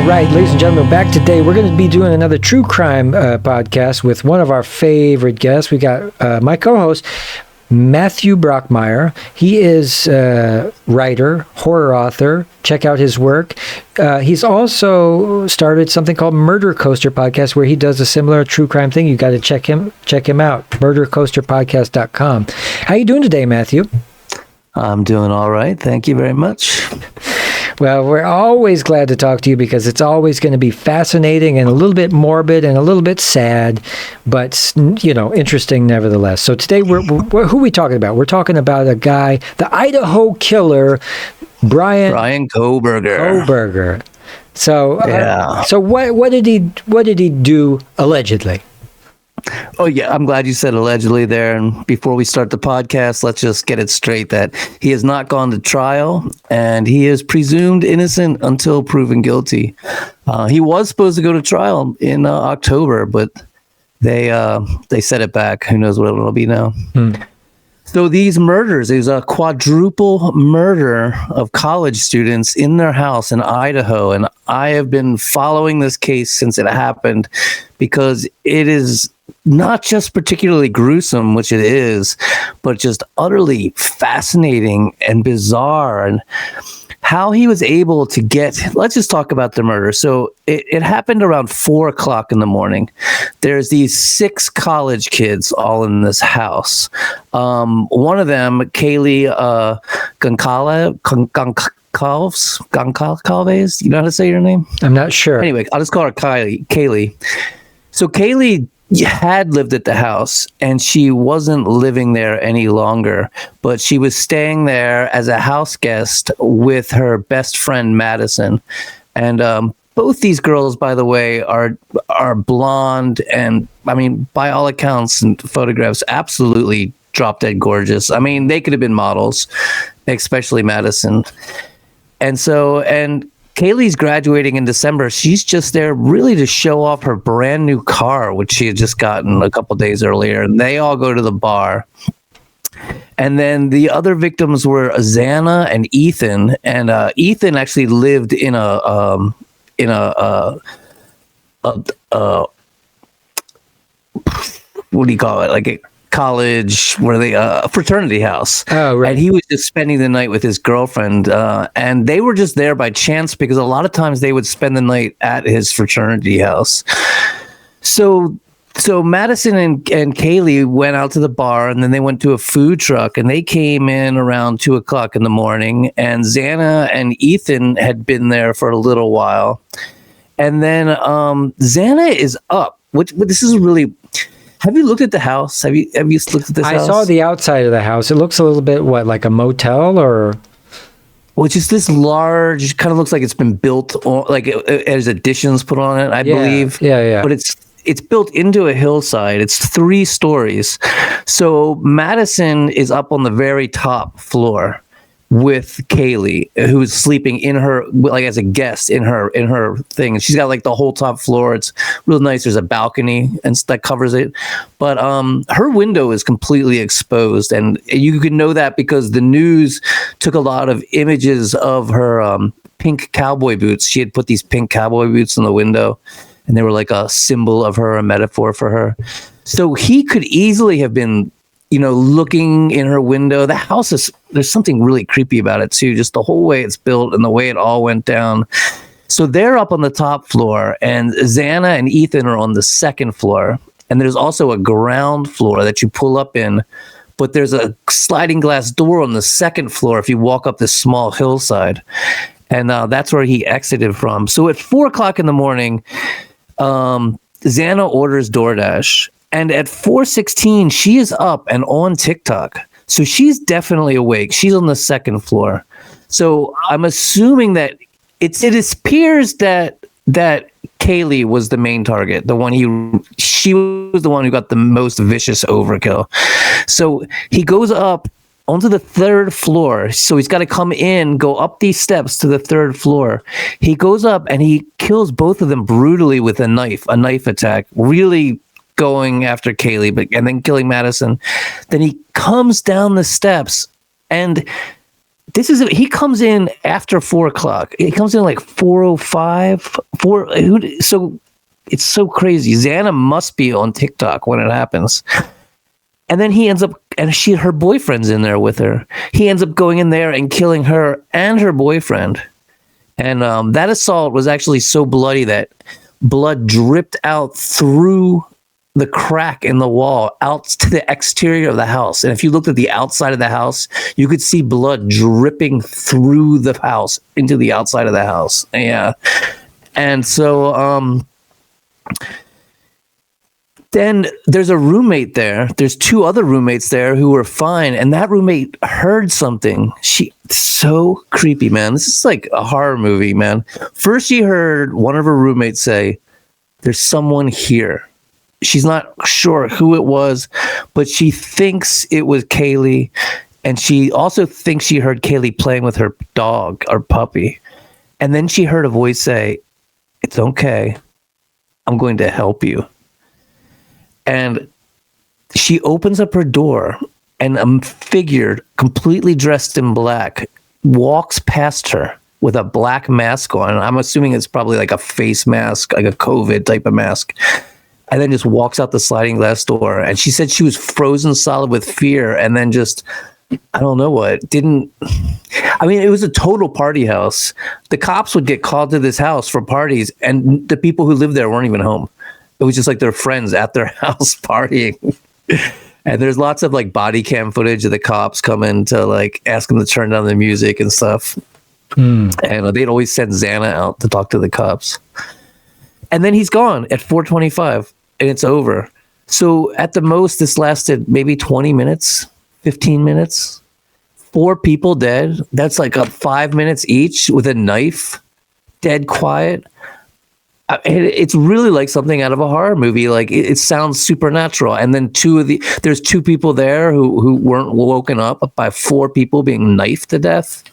right, ladies and gentlemen, back today. We're going to be doing another true crime podcast with one of our favorite guests. We got my co-host, Matthew Brockmeyer. He is a writer, horror author. Check out his work. He's also started something called Murder Coaster Podcast, where he does a similar true crime thing. You got to check him out. MurderCoasterPodcast.com. How you doing today, Matthew? I'm doing all right. Thank you very much. Well, we're always glad to talk to you because it's always going to be fascinating and a little bit morbid and a little bit sad, but, interesting nevertheless. So today, who are we talking about? We're talking about a guy, the Idaho Killer, Bryan Kohberger. So, yeah. So what did he do allegedly? Oh, yeah. I'm glad you said allegedly there. And before we start the podcast, let's just get it straight that he has not gone to trial and he is presumed innocent until proven guilty. He was supposed to go to trial in October, but they set it back. Who knows what it'll be now. So these murders, there's a quadruple murder of college students in their house in Idaho. And I have been following this case since it happened because it is not just particularly gruesome, which it is, but just utterly fascinating and bizarre. And how he was able to let's just talk about the murder. So it happened around 4:00 in the morning. There's these 6 college kids all in this house. One of them, Kaylee Goncalves. You know how to say your name? I'm not sure. Anyway, I'll just call her Kaylee. So Kaylee had lived at the house and she wasn't living there any longer, but she was staying there as a house guest with her best friend Madison. And both these girls, by the way, are blonde and, I mean, by all accounts and photographs, absolutely drop dead gorgeous. I mean, they could have been models, especially Madison. And Kaylee's graduating in December. She's just there really to show off her brand new car, which she had just gotten a couple days earlier. And they all go to the bar. And then the other victims were Xana and Ethan. And Ethan actually lived in a what do you call it? Like a college where a fraternity house. Oh, right. And he was just spending the night with his girlfriend, and they were just there by chance because a lot of times they would spend the night at his fraternity house. So Madison and Kaylee went out to the bar, and then they went to a food truck, and they came in around 2:00 in the morning, and Xana and Ethan had been there for a little while. And then Xana is up. This is really... Have you looked at the house? Have you looked at this house? I saw the outside of the house. It looks a little bit, like a motel or... Well, it's just this large, kind of looks like it's been built, like it has additions put on it, I believe. Yeah. But it's built into a hillside. It's 3 stories. So Madison is up on the very top floor with Kaylee, who's sleeping in her, like as a guest in her thing. And she's got like the whole top floor. It's real nice. There's a balcony and that covers it. But her window is completely exposed. And you can know that because the news took a lot of images of her pink cowboy boots. She had put these pink cowboy boots in the window, and they were like a symbol of her, a metaphor for her. So he could easily have been, looking in her window. The house there's something really creepy about it too, just the whole way it's built and the way it all went down. So they're up on the top floor, and Xana and Ethan are on the second floor. And there's also a ground floor that you pull up in, but there's a sliding glass door on the second floor if you walk up this small hillside. And that's where he exited from. So at 4:00 in the morning, Xana orders DoorDash. And at 4:16, she is up and on TikTok. So she's definitely awake. She's on the second floor. So I'm assuming that it appears that Kaylee was the main target, she was the one who got the most vicious overkill. So he goes up onto the 3rd floor. So he's got to come in, go up these steps to the 3rd floor. He goes up and he kills both of them brutally with a knife attack, really going after Kaylee, and then killing Madison. Then he comes down the steps, and he comes in after 4:00. He comes in like 4:05. So it's so crazy. Xana must be on TikTok when it happens. And then he ends up, and her boyfriend's in there with her. He ends up going in there and killing her and her boyfriend. And that assault was actually so bloody that blood dripped out through the crack in the wall out to the exterior of the house. And if you looked at the outside of the house, you could see blood dripping through the house into the outside of the house. Yeah. And so then there's a roommate there. There's two other roommates there who were fine. And that roommate heard something. So creepy, man. This is like a horror movie, man. First, she heard one of her roommates say, "There's someone here." She's not sure who it was, but she thinks it was Kaylee. And she also thinks she heard Kaylee playing with her dog or puppy. And then she heard a voice say, "It's okay. I'm going to help you." And she opens up her door, and a figure completely dressed in black walks past her with a black mask on. I'm assuming it's probably like a face mask, like a COVID type of mask. And then just walks out the sliding glass door. And she said she was frozen solid with fear. And then just, I don't know what, it was a total party house. The cops would get called to this house for parties, and the people who lived there weren't even home. It was just like their friends at their house partying. And there's lots of like body cam footage of the cops coming to like ask them to turn down the music and stuff. And they'd always send Xana out to talk to the cops. And then he's gone at 4:25 and it's over. So at the most, this lasted maybe 20 minutes, 15 minutes. 4 people dead. That's like 5 minutes each with a knife. Dead quiet. It's really like something out of a horror movie. Like it sounds supernatural. And then there's 2 people there who weren't woken up by 4 people being knifed to death.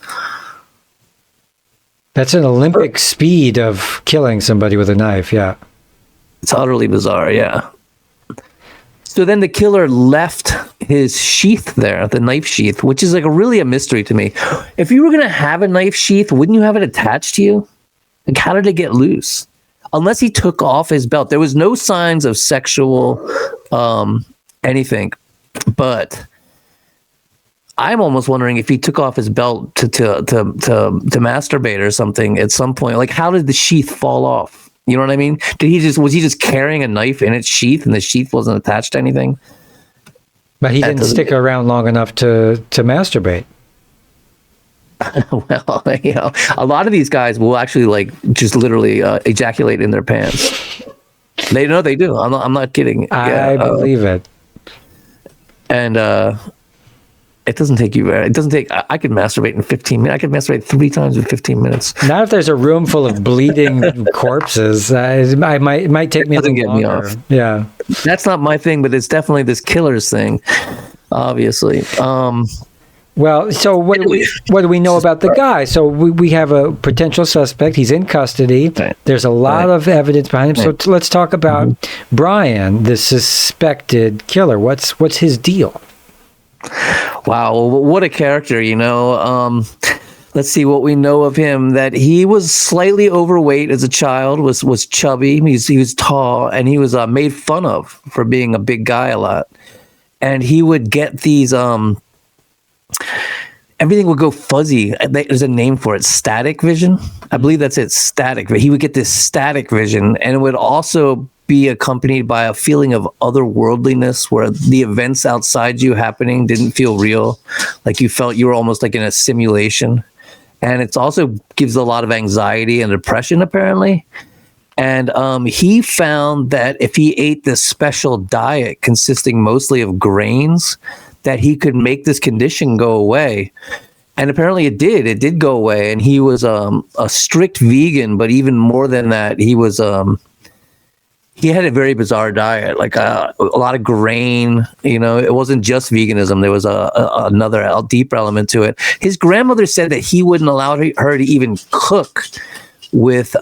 That's an Olympic speed of killing somebody with a knife. Yeah. It's utterly bizarre. Yeah. So then the killer left his sheath there, the knife sheath, which is like really a mystery to me. If you were going to have a knife sheath, wouldn't you have it attached to you? Like, how did it get loose? Unless he took off his belt. There was no signs of sexual anything. But I'm almost wondering if he took off his belt to masturbate or something at some point. Like, how did the sheath fall off? You know what I mean? Was he just carrying a knife in its sheath and the sheath wasn't attached to anything? But he didn't stick around long enough to masturbate. Well, a lot of these guys will actually like just literally ejaculate in their pants. They know they do. I'm not kidding. I believe it. And it doesn't take you very. It doesn't take. I could masturbate in 15 minutes. I could masturbate 3 times in 15 minutes. Not if there's a room full of bleeding corpses. It might take me a little longer. Me off. Yeah, that's not my thing, but it's definitely this killer's thing. Obviously. Well, so what do we know about the guy? So we have a potential suspect. He's in custody. Right. There's a lot of evidence behind him. Right. So let's talk about Bryan, the suspected killer. What's his deal? Wow, what a character, Let's see what we know of him. That he was slightly overweight as a child, was chubby. He was tall, and he was made fun of for being a big guy a lot. And he would get these everything would go fuzzy. There's a name for it, static vision. I believe that's it, static. He would get this static vision, and it would also be accompanied by a feeling of otherworldliness, where the events outside you happening didn't feel real. Like you felt you were almost like in a simulation. And it also gives a lot of anxiety and depression, apparently. And he found that if he ate this special diet consisting mostly of grains, that he could make this condition go away. And apparently it did go away. And he was a strict vegan, but even more than that, he was he had a very bizarre diet, like a lot of grain. It wasn't just veganism. There was another deeper element to it. His grandmother said that he wouldn't allow her to even cook with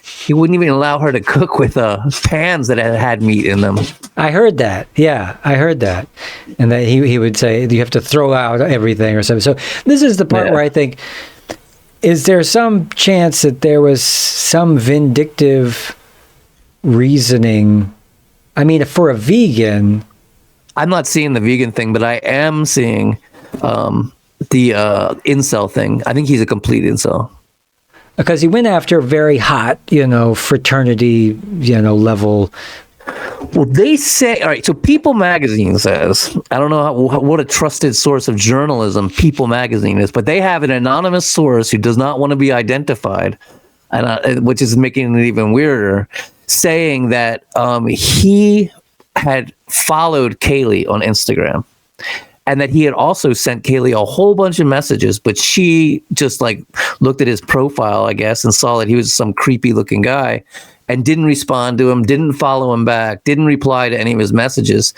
He wouldn't even allow her to cook with pans that had meat in them. I heard that. Yeah, I heard that. And that he would say, you have to throw out everything or something. So this is the part where I think, is there some chance that there was some vindictive reasoning? I mean, for a vegan... I'm not seeing the vegan thing, but I am seeing the incel thing. I think he's a complete incel. Because he went after very hot, fraternity, level. Well, they say, all right, so People Magazine says, I don't know what a trusted source of journalism People Magazine is, but they have an anonymous source who does not want to be identified, which is making it even weirder, saying that he had followed Kaylee on Instagram and that he had also sent Kaylee a whole bunch of messages, but she just looked at his profile, I guess, and saw that he was some creepy looking guy and didn't respond to him, didn't follow him back, didn't reply to any of his messages.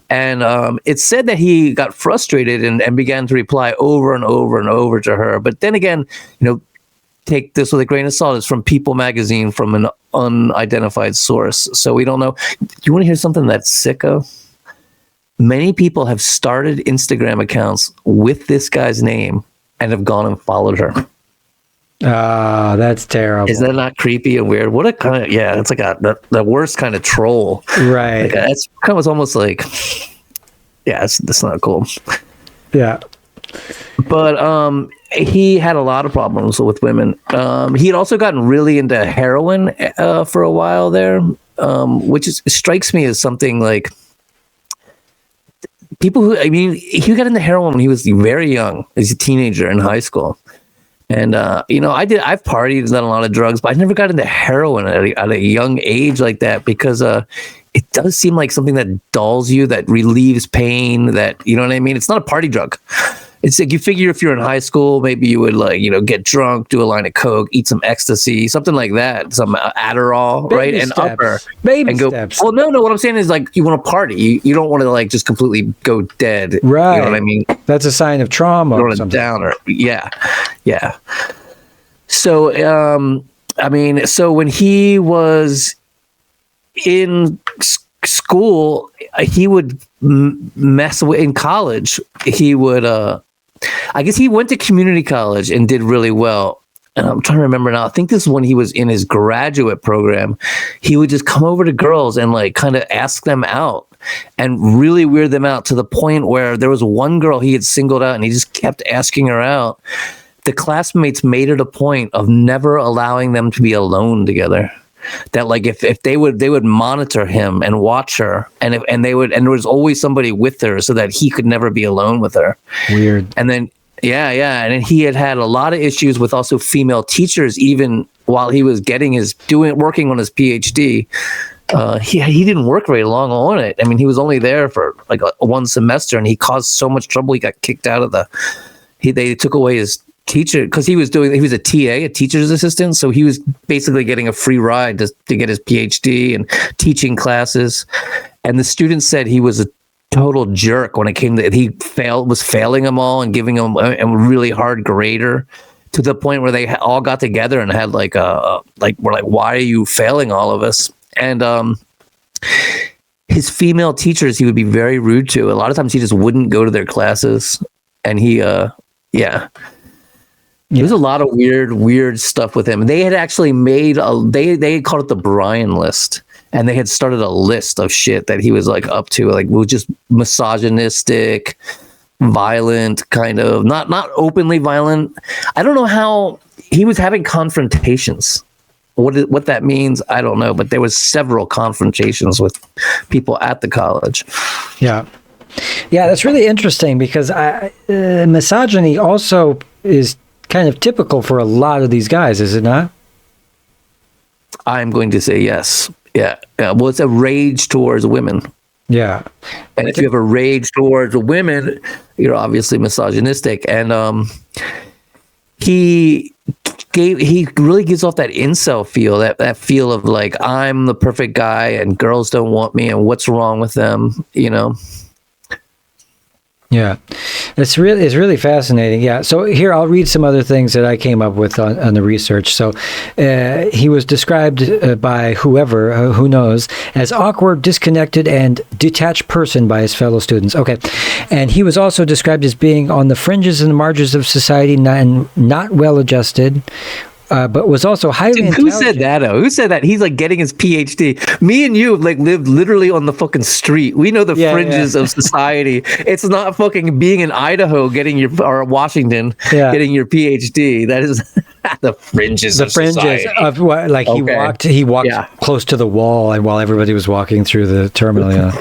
And it said that he got frustrated and began to reply over and over and over to her. But then again, take this with a grain of salt. It's from People Magazine, from an unidentified source. So we don't know. Do you want to hear something that's sicko? Many people have started Instagram accounts with this guy's name and have gone and followed her. Ah, that's terrible. Is that not creepy and weird? What a kind of, it's like the worst kind of troll. Right. It's kind of almost like, that's not cool. Yeah. But he had a lot of problems with women. He had also gotten really into heroin for a while there, which strikes me as something like people who, he got into heroin when he was very young, as a teenager in high school. And, I've partied and done a lot of drugs, but I never got into heroin at a young age like that because it does seem like something that dulls you, that relieves pain, that, you know what I mean? It's not a party drug. It's like you figure if you're in high school, maybe you would get drunk, do a line of coke, eat some ecstasy, something like that, some Adderall, baby right? Steps. And upper. Baby and go, steps. Well, no. What I'm saying is you want to party. You don't want to just completely go dead. Right. You know what I mean? That's a sign of trauma. Or something. Downer. Yeah. Yeah. So, so when he was in school, he would mess with, in college. He would, I guess he went to community college and did really well. And I'm trying to remember now. I think this is when he was in his graduate program. He would just come over to girls and kind of ask them out and really weird them out to the point where there was one girl he had singled out and he just kept asking her out. The classmates made it a point of never allowing them to be alone together. That if they would monitor him and watch her, and there was always somebody with her so that he could never be alone with her. Weird. And then and then he had a lot of issues with also female teachers, even while he was working on his Ph.D. He didn't work very long on it. He was only there for one semester, and he caused so much trouble. He got kicked out of they took away his teacher because he was a TA, a teacher's assistant, so he was basically getting a free ride to get his PhD and teaching classes. And the students said he was a total jerk when it came to he was failing them all and giving them a really hard grader, to the point where they all got together and had we're like, why are you failing all of us? And his female teachers he would be very rude to. A lot of times he just wouldn't go to their classes, and there's a lot of weird stuff with him. They had actually made they called it the Bryan list, and they had started a list of shit that he was up to, was just misogynistic, violent, kind of not openly violent. I don't know how he was having confrontations. What that means, I don't know, but there was several confrontations with people at the college. Yeah, that's really interesting because misogyny also is kind of typical for a lot of these guys, is it not? I'm going to say yes. Yeah. Well, it's a rage towards women. Yeah. And if you have a rage towards women, you're obviously misogynistic. And he really gives off that incel feel, that feel of I'm the perfect guy and girls don't want me and what's wrong with them, Yeah. It's really fascinating. Yeah. So here, I'll read some other things that I came up with on the research. So he was described by whoever, who knows, as awkward, disconnected, and detached person by his fellow students. Okay. And he was also described as being on the fringes and margins of society and not well adjusted. But was also highly intelligent. Who said that? Who said that? He's like getting his Ph.D. Me and you like lived literally on the fucking street. We know the fringes of society. It's not fucking being in Idaho or Washington getting your Ph.D. That is the fringes. The fringes society. Of what? Like he walked close to the wall, and while everybody was walking through the terminal.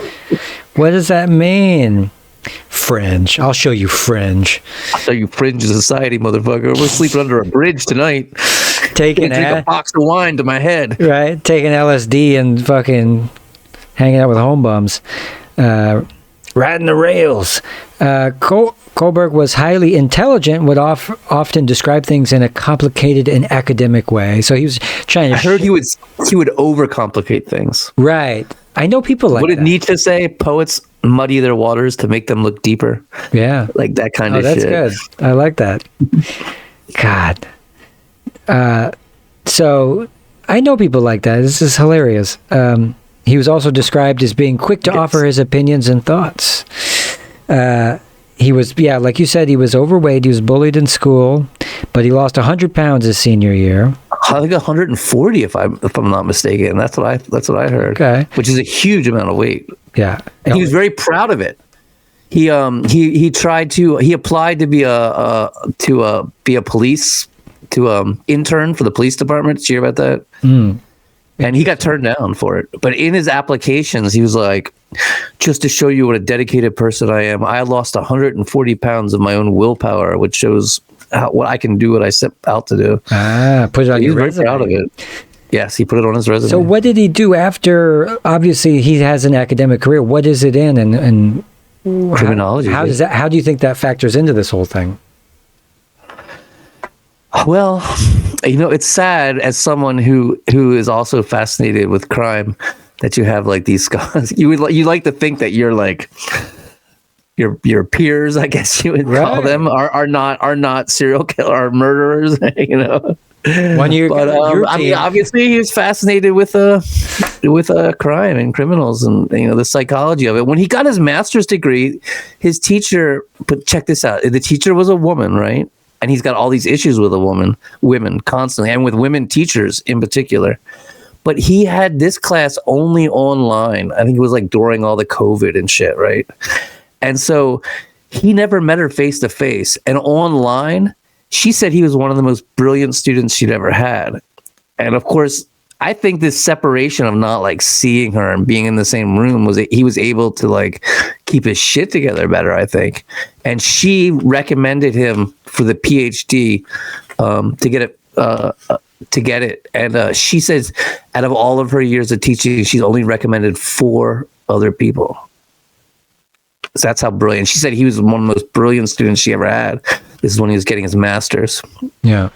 What does that mean? Fringe. I'll show you fringe. I'll show you fringe of society, motherfucker. We're sleeping under a bridge tonight. Taking a box of wine to my head. Right. Taking LSD and fucking hanging out with home bums. Riding the rails. Kohberger was highly intelligent, would often describe things in a complicated and academic way. So he was trying to... I heard he would overcomplicate things. Right. I know people like that. What did Nietzsche say? Poets muddy their waters to make them look deeper. Yeah. Like that kind of shit. That's good. I like that. God. So I know people like that. This is hilarious. He was also described as being quick to offer his opinions and thoughts. He was, like you said, he was overweight. He was bullied in school, but he lost 100 pounds his senior year. I think 140, if I'm not mistaken. That's what I heard. Okay, which is a huge amount of weight. Yeah, and he was very proud of it. He applied to be a police intern for the police department. Did you hear about that? Mm. And he got turned down for it. But in his applications, he was like, just to show you what a dedicated person I am, I lost 140 pounds of my own willpower, which shows what I can do, what I set out to do. Put it on your resume. He's very proud of it. Yes, he put it on his resume. So what did he do after, obviously he has an academic career. What is it in? And criminology. How do you think that factors into this whole thing? Well, it's sad as someone who is also fascinated with crime that you have like these scholars. You like to think that you're like your peers, I guess you would call them, are not serial killer or murderers. When I mean, obviously he was fascinated with crime and criminals and the psychology of it. When he got his master's degree, his teacher. But check this out: the teacher was a woman, right? And he's got all these issues with women constantly, and with women teachers in particular. But he had this class only online. I think it was like during all the COVID and shit, right? And so he never met her face to face. And online, she said he was one of the most brilliant students she'd ever had. And of course, I think this separation of not like seeing her and being in the same room he was able to like keep his shit together better, I think. And she recommended him for the PhD to get it. And she says out of all of her years of teaching, she's only recommended 4 other people. So that's how brilliant. She said he was one of the most brilliant students she ever had. This is when he was getting his master's. Yeah.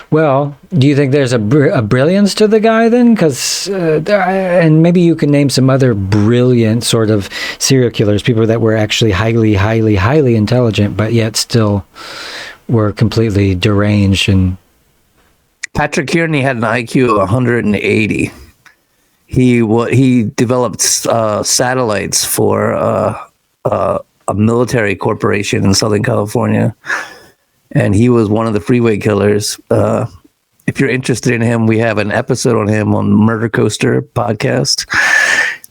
Well, do you think there's a brilliance to the guy then? Because, and maybe you can name some other brilliant sort of serial killers, people that were actually highly, highly, highly intelligent, but yet still were completely deranged. And Patrick Kearney had an IQ of 180. He developed satellites for a military corporation in Southern California. And he was one of the freeway killers. If you're interested in him, we have an episode on him on Murder Coaster podcast.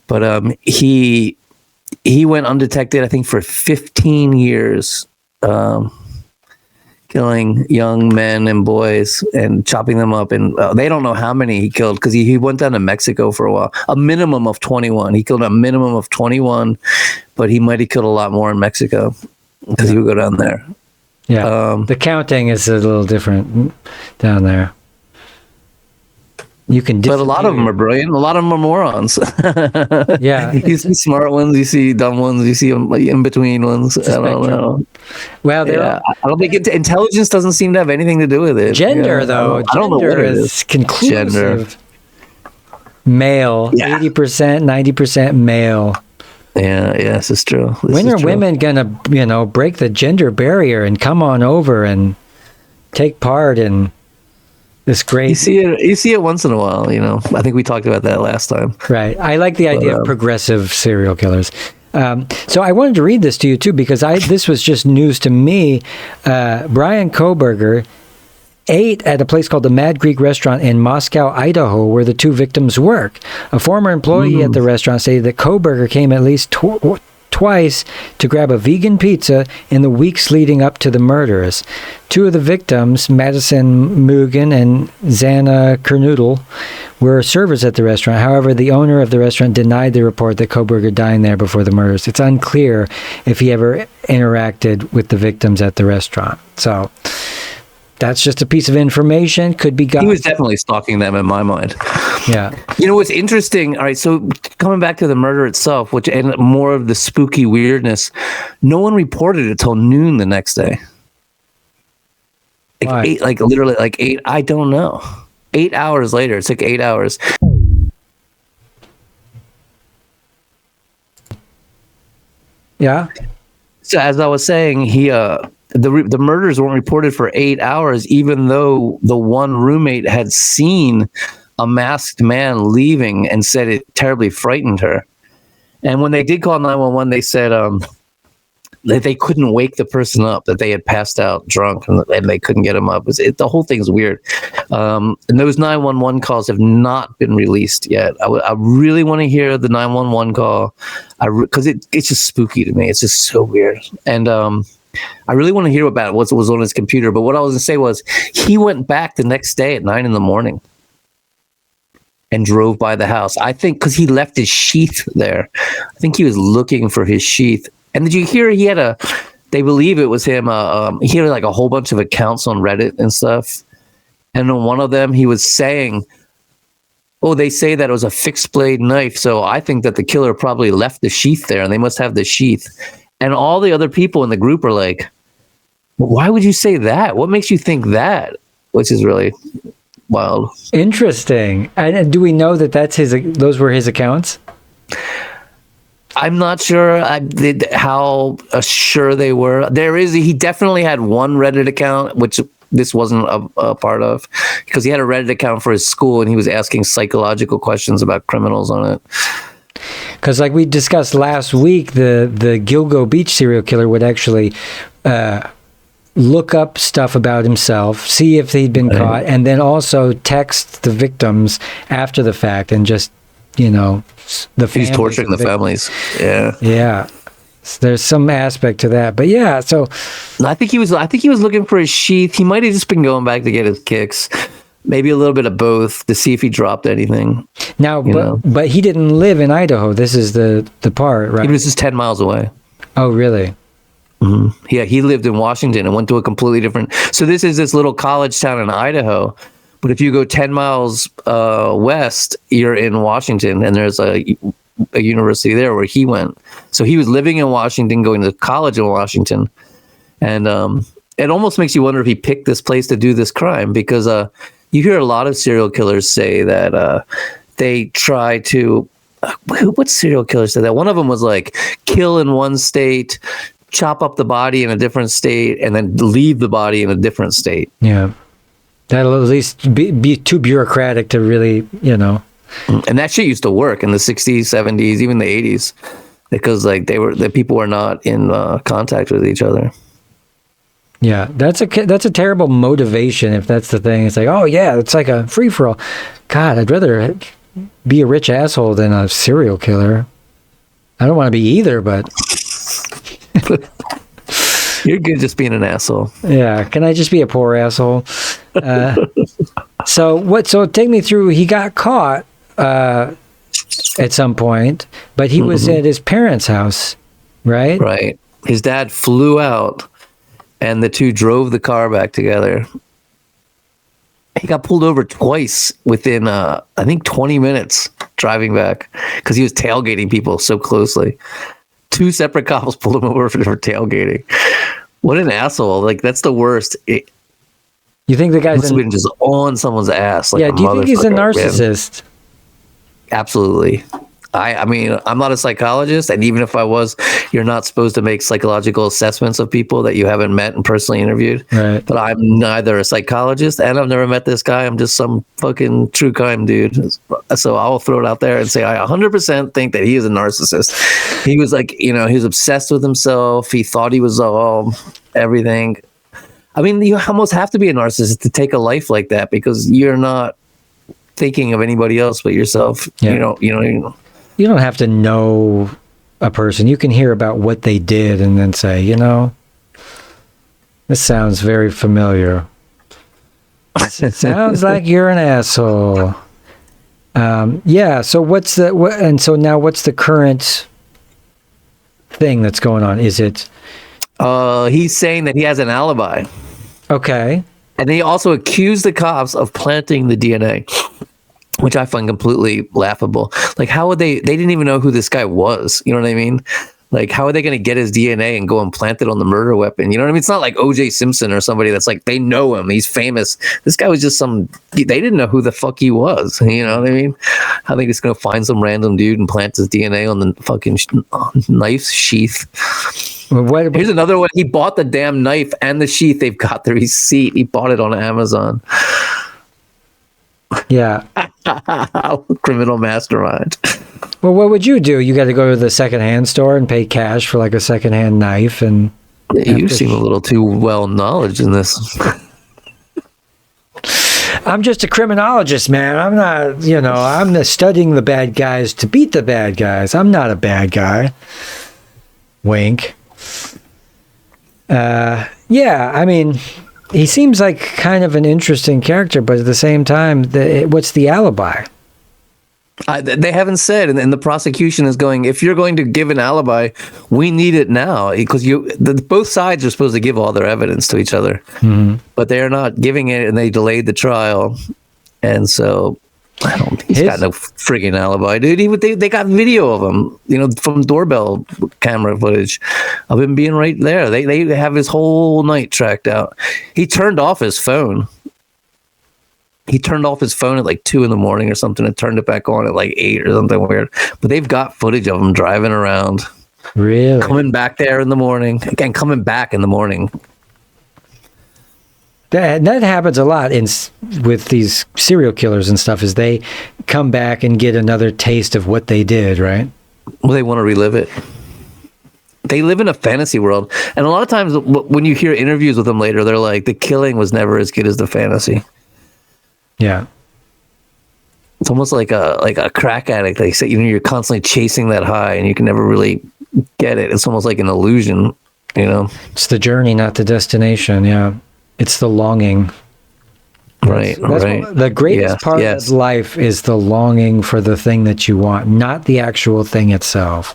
But he went undetected, I think, for 15 years, killing young men and boys and chopping them up. And they don't know how many he killed because he went down to Mexico for a while. A minimum of 21. He killed a minimum of 21, but he might have killed a lot more in Mexico because he would go down there. Yeah, the counting is a little different down there. You can, but a lot of them are brilliant. A lot of them are morons. Yeah, you see smart ones, you see dumb ones, you see in between ones. I don't know. Well, I don't think intelligence doesn't seem to have anything to do with it. Gender, though, I don't know what it is. Conclusive. Gender. Male, 80%, 90% male. Yeah, this is true. When are women gonna, break the gender barrier and come on over and take part in this great? You see it once in a while. I think we talked about that last time. Right. I like the idea of progressive serial killers. So I wanted to read this to you too, because this was just news to me. Bryan Kohberger ate at a place called the Mad Greek restaurant in Moscow, Idaho, where the two victims work. A former employee at the restaurant stated that Kohberger came at least twice to grab a vegan pizza in the weeks leading up to the murders. Two of the victims, Madison Mugen and Xana Kernoodle, were servers at the restaurant. However, the owner of the restaurant denied the report that Kohberger dined there before the murders. It's unclear if he ever interacted with the victims at the restaurant. So that's just a piece of information. Could be He was definitely stalking them in my mind. Yeah. What's interesting? All right, so coming back to the murder itself, and more of the spooky weirdness, no one reported it till noon the next day. Literally 8. I don't know. 8 hours later. It took 8 hours. Yeah. So as I was saying, the murders weren't reported for 8 hours, even though the one roommate had seen a masked man leaving and said it terribly frightened her. And when they did call 911, they said that they couldn't wake the person up, that they had passed out drunk and they couldn't get him up. The whole thing's weird. And those 911 calls have not been released yet. I really want to hear the 911 call because it's just spooky to me. It's just so weird. And I really want to hear about what was on his computer. But what I was going to say was he went back the next day at 9 a.m. and drove by the house. I think because he left his sheath there. I think he was looking for his sheath. And did you hear he had they believe it was him. He had like a whole bunch of accounts on Reddit and stuff. And on one of them, he was saying, they say that it was a fixed blade knife. So I think that the killer probably left the sheath there and they must have the sheath. And all the other people in the group are like, why would you say that? What makes you think that? Which is really wild. Interesting. And do we know that those were his accounts? I'm not sure how sure they were. He definitely had one Reddit account, which this wasn't a part of, because he had a Reddit account for his school and he was asking psychological questions about criminals on it. Because like we discussed last week, the Gilgo Beach serial killer would actually look up stuff about himself, see if he'd been caught, and then also text the victims after the fact and just, he's torturing the families. Yeah. So there's some aspect to that, but yeah. So I think he was looking for his sheath. He might have just been going back to get his kicks. Maybe a little bit of both to see if he dropped anything. Now, but he didn't live in Idaho. This is the part, right? He was just 10 miles away. Oh, really? Mm-hmm. Yeah, he lived in Washington and went to a completely different. So this is this little college town in Idaho. But if you go 10 miles west, you're in Washington, and there's a university there where he went. So he was living in Washington, going to college in Washington. And it almost makes you wonder if he picked this place to do this crime, because you hear a lot of serial killers say that they try to. What serial killer said that? One of them was like kill in one state, chop up the body in a different state, and then leave the body in a different state. Yeah. That'll at least be too bureaucratic to really, And that shit used to work in the 60s, 70s, even the 80s, because like the people were not in contact with each other. Yeah, that's a terrible motivation if that's the thing. It's like, oh yeah, it's like a free for all. God, I'd rather be a rich asshole than a serial killer. I don't want to be either, but you're good just being an asshole. Yeah, can I just be a poor asshole? So take me through. He got caught at some point, but he was at his parents' house, right? Right. His dad flew out, and the two drove the car back together. He got pulled over twice within, I think, 20 minutes driving back because he was tailgating people so closely. 2 separate cops pulled him over for tailgating. What an asshole. Like, that's the worst. You think the guy's been just on someone's ass? Like, yeah, do you think he's a narcissist? Man. Absolutely. I mean, I'm not a psychologist, and even if I was, you're not supposed to make psychological assessments of people that you haven't met and personally interviewed. Right. But I'm neither a psychologist, and I've never met this guy. I'm just some fucking true crime dude. So I'll throw it out there and say I 100% think that he is a narcissist. He was like, he was obsessed with himself. He thought he was all everything. I mean, you almost have to be a narcissist to take a life like that because you're not thinking of anybody else but yourself. Yeah. You don't have to know a person. You can hear about what they did and then say, this sounds very familiar. It sounds like you're an asshole. Yeah. So what's the current thing that's going on? Is it? He's saying that he has an alibi. Okay. And he also accused the cops of planting the DNA, which I find completely laughable. Like, how would they didn't even know who this guy was. You know what I mean? Like, how are they going to get his DNA and go and plant it on the murder weapon? You know what I mean? It's not like O.J. Simpson or somebody that's like, they know him. He's famous. This guy was just they didn't know who the fuck he was. You know what I mean? How are they just going to find some random dude and plant his DNA on the fucking knife sheath? Here's another one. He bought the damn knife and the sheath. They've got the receipt. He bought it on Amazon. Yeah. Criminal mastermind. Well, what would you do? You got to go to the secondhand store and pay cash for like a secondhand knife, and you seem a little too well knowledge in this. I'm just a criminologist, man. I'm not, I'm studying the bad guys to beat the bad guys. I'm not a bad guy. Wink. Yeah, I mean, he seems like kind of an interesting character, but at the same time, what's the alibi? They haven't said, and the prosecution is going, if you're going to give an alibi, we need it now, because both sides are supposed to give all their evidence to each other, but they're not giving it, and they delayed the trial, and so he's got no friggin' alibi, dude. They got video of him, from doorbell camera footage of him being right there. They have his whole night tracked out. He turned off his phone. He turned off his phone at like 2 a.m. or something and turned it back on at like 8 or something weird. But they've got footage of him driving around. Really? Coming back there in the morning. Again, coming back in the morning. That happens a lot with these serial killers and stuff, is they come back and get another taste of what they did, right? Well, they want to relive it. They live in a fantasy world. And a lot of times when you hear interviews with them later, they're like, the killing was never as good as the fantasy. Yeah. It's almost like a crack addict. They say, you're constantly chasing that high and you can never really get it. It's almost like an illusion, It's the journey, not the destination. Yeah. It's the longing. Right. The greatest part of life is the longing for the thing that you want, not the actual thing itself.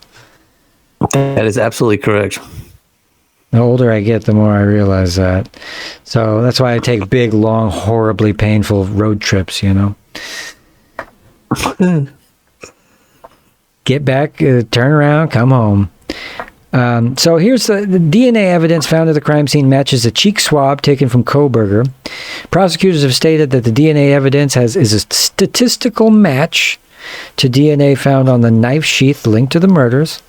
That is absolutely correct. The older I get, the more I realize that. So that's why I take big, long, horribly painful road trips, Get back, turn around, come home. So here's the DNA evidence found at the crime scene matches a cheek swab taken from Kohberger. Prosecutors have stated that the DNA evidence is a statistical match to DNA found on the knife sheath linked to the murders.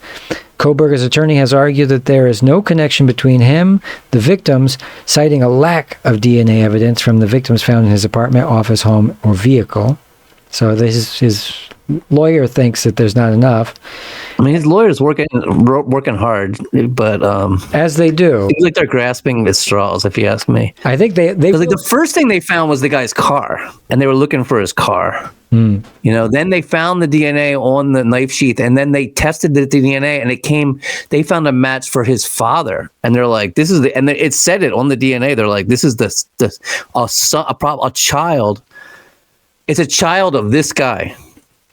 Kohberger's attorney has argued that there is no connection between him, the victims, citing a lack of DNA evidence from the victims found in his apartment, office, home, or vehicle. So his lawyer thinks that there's not enough. I mean, his lawyer's working hard, but as they do, seems like they're grasping at straws, if you ask me. I think they like the first thing they found was the guy's car, and they were looking for his car. Then they found the DNA on the knife sheath, and then they tested the DNA, and they found a match for his father, and they're like, this is and it said it on the DNA. They're like, this is a child. It's a child of this guy.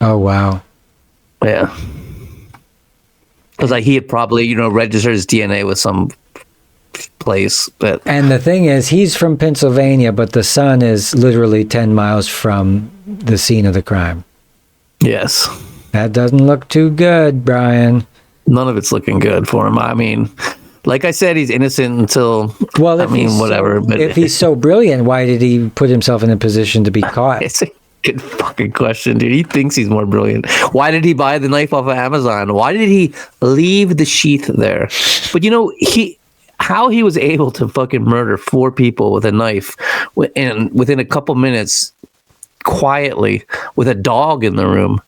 Oh, wow. Yeah. Because he had probably, registered his DNA with some place. And the thing is, he's from Pennsylvania, but the son is literally 10 miles from the scene of the crime. Yes. That doesn't look too good, Brian. None of it's looking good for him. I mean, like I said, he's innocent until, whatever. But if he's so brilliant, why did he put himself in a position to be caught? Good fucking question, dude. He thinks he's more brilliant. Why did he buy the knife off of Amazon? Why did he leave the sheath there? But how he was able to fucking murder 4 people with a knife and within a couple minutes, quietly, with a dog in the room,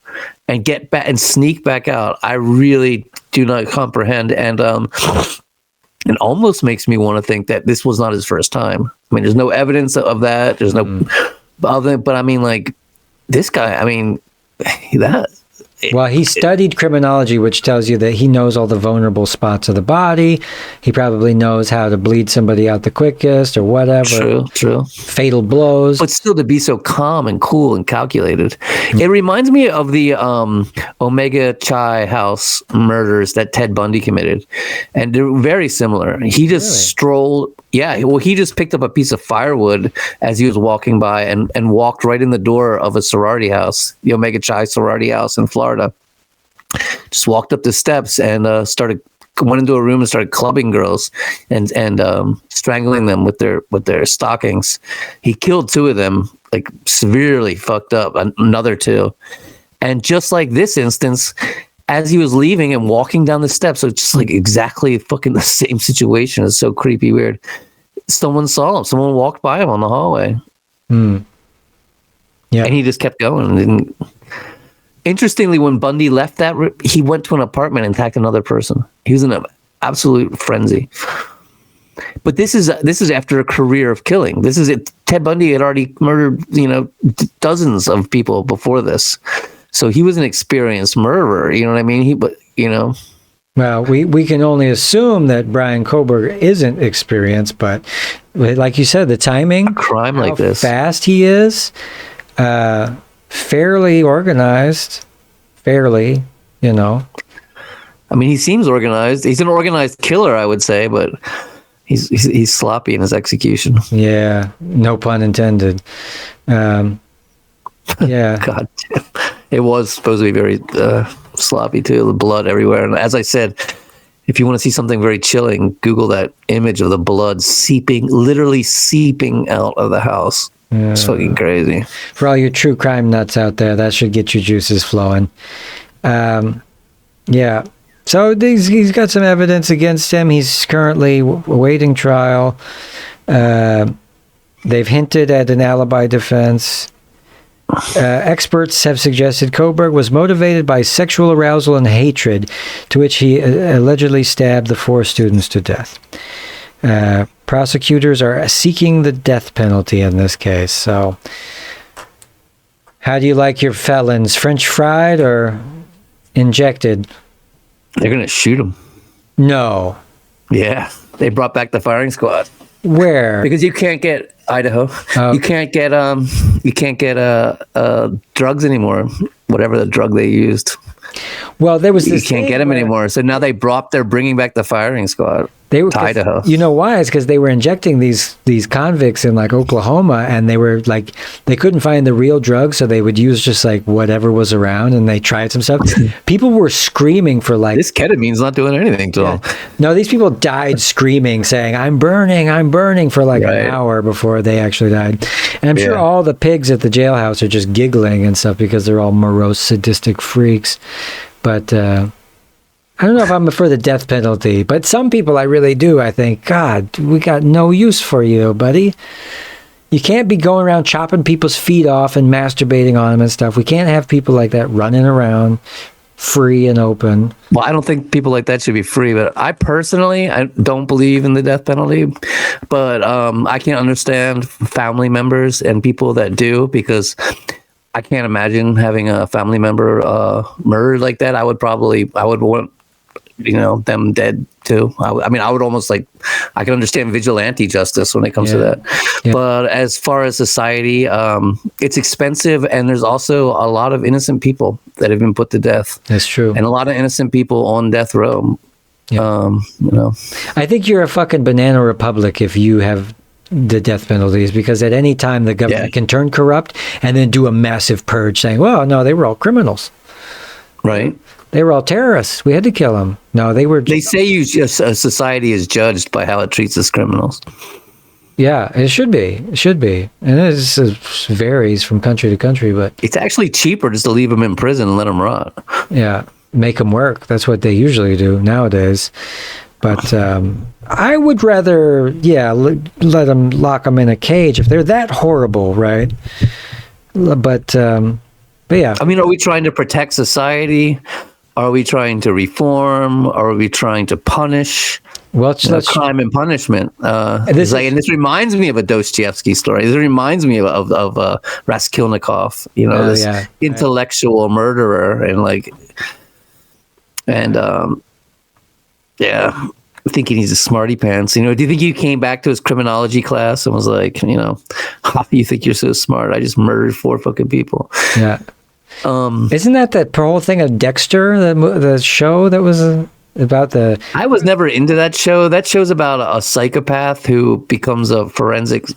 and get back and sneak back out, I really do not comprehend. And it almost makes me want to think that this was not his first time. I mean, there's no evidence of that. There's no other, but I mean, like, this guy, I mean, that. Well, he studied criminology, which tells you that he knows all the vulnerable spots of the body. He probably knows how to bleed somebody out the quickest or whatever. True. Fatal blows. But still to be so calm and cool and calculated. It reminds me of the Omega Chi house murders that Ted Bundy committed. And they're very similar. He just strolled. Yeah, well, he just picked up a piece of firewood as he was walking by and walked right in the door of a sorority house, the Omega Chi sorority house in Florida. Just walked up the steps and went into a room and started clubbing girls and strangling them with their stockings. He killed 2 of them, like severely fucked up another 2. And just like this instance, as he was leaving and walking down the steps, so it's just like exactly fucking the same situation. It's so creepy, weird. Someone saw him. Someone walked by him on the hallway. Yeah. And he just kept going. Interestingly, when Bundy left that, he went to an apartment and attacked another person. He was in an absolute frenzy. But this is after a career of killing. This is it. Ted Bundy had already murdered, dozens of people before this. So he was an experienced murderer, you know what I mean? Well, we can only assume that Bryan Kohberger isn't experienced, but like you said, the timing, a crime like this, fast he is, fairly organized, I mean, he seems organized. He's an organized killer, I would say, but he's sloppy in his execution. Yeah, no pun intended. Yeah. God damn. It was supposed to be very sloppy too, the blood everywhere. And as I said, if you want to see something very chilling, Google that image of the blood literally seeping out of the house. Yeah. It's fucking crazy. For all your true crime nuts out there, that should get your juices flowing. Yeah. So he's got some evidence against him. He's currently awaiting trial. They've hinted at an alibi defense. Experts have suggested Kohberger was motivated by sexual arousal and hatred, to which he allegedly stabbed the 4 students to death. Prosecutors are seeking the death penalty in this case. So, how do you like your felons? French fried or injected? They're going to shoot him. No. Yeah. They brought back the firing squad. Where? Because you can't get Idaho. Oh. You can't get drugs anymore. Whatever the drug they used. Well, there was you this. You can't get them anymore. So now they're bringing back the firing squad. They were to Idaho. You know why? It's because they were injecting these convicts in like Oklahoma, and they were like they couldn't find the real drugs, so they would use just like whatever was around, and they tried some stuff. People were screaming for like this ketamine's not doing anything to them. No, these people died screaming, saying I'm burning for like an hour before they actually died. And I'm sure all the pigs at the jailhouse are just giggling and stuff because they're all morose, sadistic freaks. But I don't know if I'm for the death penalty, but some people I really do. I think, God, we got no use for you, buddy. You can't be going around chopping people's feet off and masturbating on them and stuff. We can't have people like that running around free and open. Well, I don't think people like that should be free, but I don't believe in the death penalty. But I can understand family members and people that do, because I can't imagine having a family member murdered like that. I would want them dead too. I mean, I would almost I can understand vigilante justice when it comes to that. Yeah. But as far as society, it's expensive, and there's also a lot of innocent people that have been put to death. That's true. And a lot of innocent people on death row. Yeah. I think you're a fucking banana republic if you have the death penalties, because at any time the government can turn corrupt and then do a massive purge saying, well, no, they were all criminals. Right. They were all terrorists. We had to kill them. No, they were. They say a society is judged by how it treats its criminals. Yeah, it should be. It should be. And it varies from country to country, but It's actually cheaper just to leave them in prison and let them rot. yeah, make them work. That's what they usually do nowadays. But I would rather, let them lock them in a cage if they're that horrible, right? But yeah. I mean, are we trying to protect society? Are we trying to reform? Are we trying to punish? Well, Crime and punishment. And this reminds me of a Dostoevsky story. This reminds me of Raskolnikov. This intellectual murderer, thinking he's a smarty pants. Do you think he came back to his criminology class and was like, you think you're so smart? I just murdered 4 fucking people. Yeah. Isn't that the whole thing of Dexter, the show that was about the... I was never into that show. That show's about a psychopath who becomes a forensic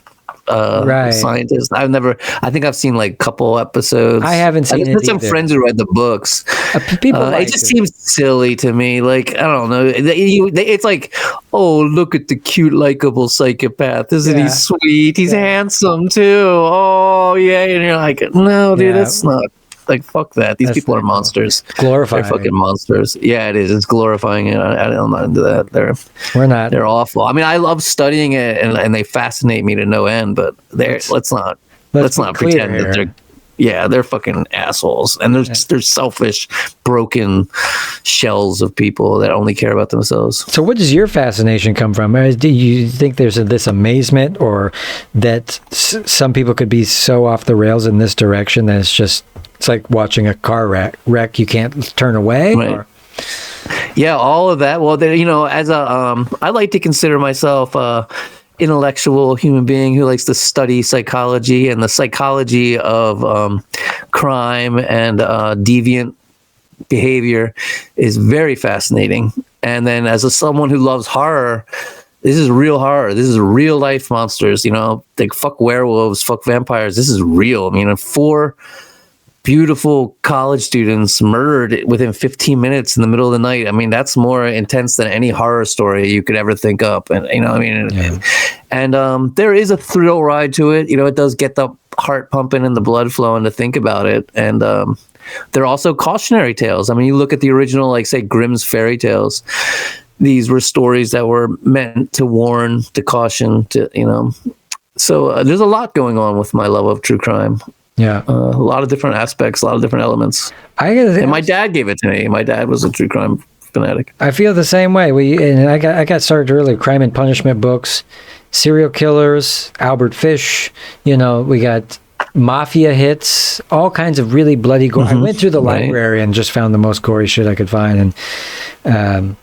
scientist. I think I've seen a couple episodes. I haven't seen it. I've some friends who read the books. It just seems silly to me. I don't know. It's like, oh, look at the cute, likable psychopath. Isn't he sweet? He's handsome too. Oh yeah. And you're like, no, dude, that's not. Fuck that. These people are monsters. Glorifying. They're fucking monsters. Yeah, it is. It's glorifying it. I'm not into that. We're not. They're awful. I mean, I love studying it, and they fascinate me to no end. But let's not pretend that they're fucking assholes, and they're selfish, broken shells of people that only care about themselves. So, what does your fascination come from? Do you think there's this amazement, or that some people could be so off the rails in this direction that it's like watching a car wreck, you can't turn away? Right. Or? Yeah, all of that. Well, as I like to consider myself intellectual human being who likes to study psychology, and the psychology of crime and deviant behavior is very fascinating. And then as someone who loves horror, this is real horror. This is real life monsters, fuck werewolves, fuck vampires. This is real. 4 beautiful college students murdered within 15 minutes in the middle of the night. I mean, that's more intense than any horror story you could ever think up. And there is a thrill ride to it. It does get the heart pumping and the blood flowing to think about it. And there are also cautionary tales. I mean, you look at the original, say Grimm's fairy tales. These were stories that were meant to warn, to caution, So there's a lot going on with my love of true crime. Yeah, a lot of different aspects, a lot of different elements. And my dad gave it to me. My dad was a true crime fanatic. I feel the same way. I got started early. Crime and punishment books, serial killers, Albert Fish. We got mafia hits, all kinds of really bloody gore. I went through the library and just found the most gory shit I could find, and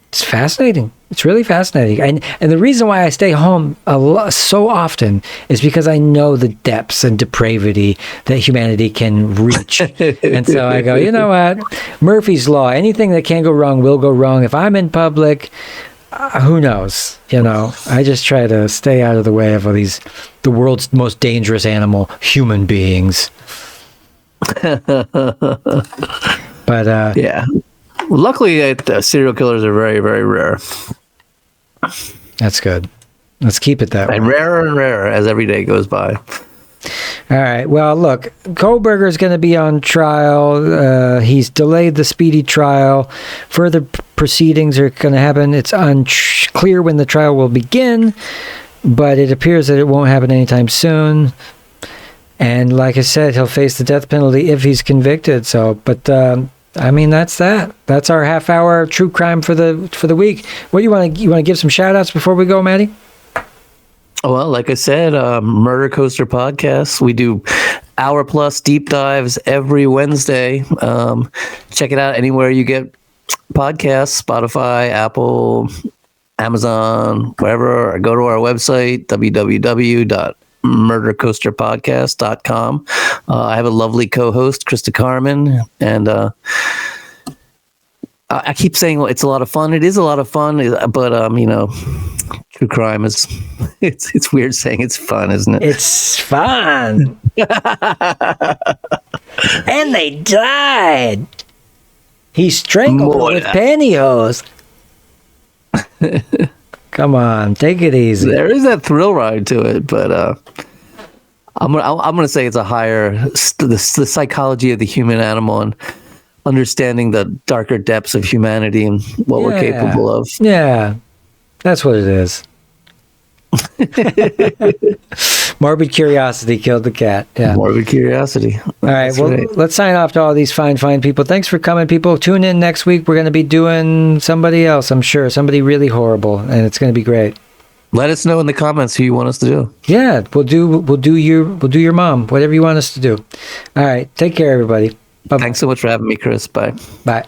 it's fascinating. It's really fascinating. And the reason why I stay home so often is because I know the depths and depravity that humanity can reach. And so I go, you know what? Murphy's Law. Anything that can go wrong will go wrong. If I'm in public, who knows? I just try to stay out of the way of the world's most dangerous animal, human beings. But yeah. Luckily, serial killers are very, very rare. That's good. Let's keep it that way. And rarer as every day goes by. All right. Well, look, Kohberger is going to be on trial. He's delayed the speedy trial. Further proceedings are going to happen. It's unclear when the trial will begin, but it appears that it won't happen anytime soon. And like I said, he'll face the death penalty if he's convicted. That's that. That's our half-hour true crime for the week. What do you want to give some shout-outs before we go, Maddie? Well, like I said, Murder Coaster Podcast. We do hour-plus deep dives every Wednesday. Check it out anywhere you get podcasts, Spotify, Apple, Amazon, wherever. Or go to our website, www.murdercoasterpodcast.com. I have a lovely co-host, Krista Carmen, and I keep saying it's a lot of fun. It is a lot of fun, but true crime is it's weird saying it's fun, isn't it? It's fun. And they died. He strangled her with pantyhose. Come on, take it easy. There is that thrill ride to it, but I'm gonna say it's a higher the psychology of the human animal and understanding the darker depths of humanity and what we're capable of. Yeah, that's what it is. Morbid curiosity killed the cat. Yeah. Morbid curiosity. All right. Well, let's sign off to all these fine people. Thanks for coming, people. Tune in next week. We're going to be doing somebody else, I'm sure. Somebody really horrible, and it's going to be great. Let us know in the comments who you want us to do. Yeah, we'll do your mom, whatever you want us to do. All right. Take care, everybody. Bye. Thanks so much for having me, Chris. Bye. Bye.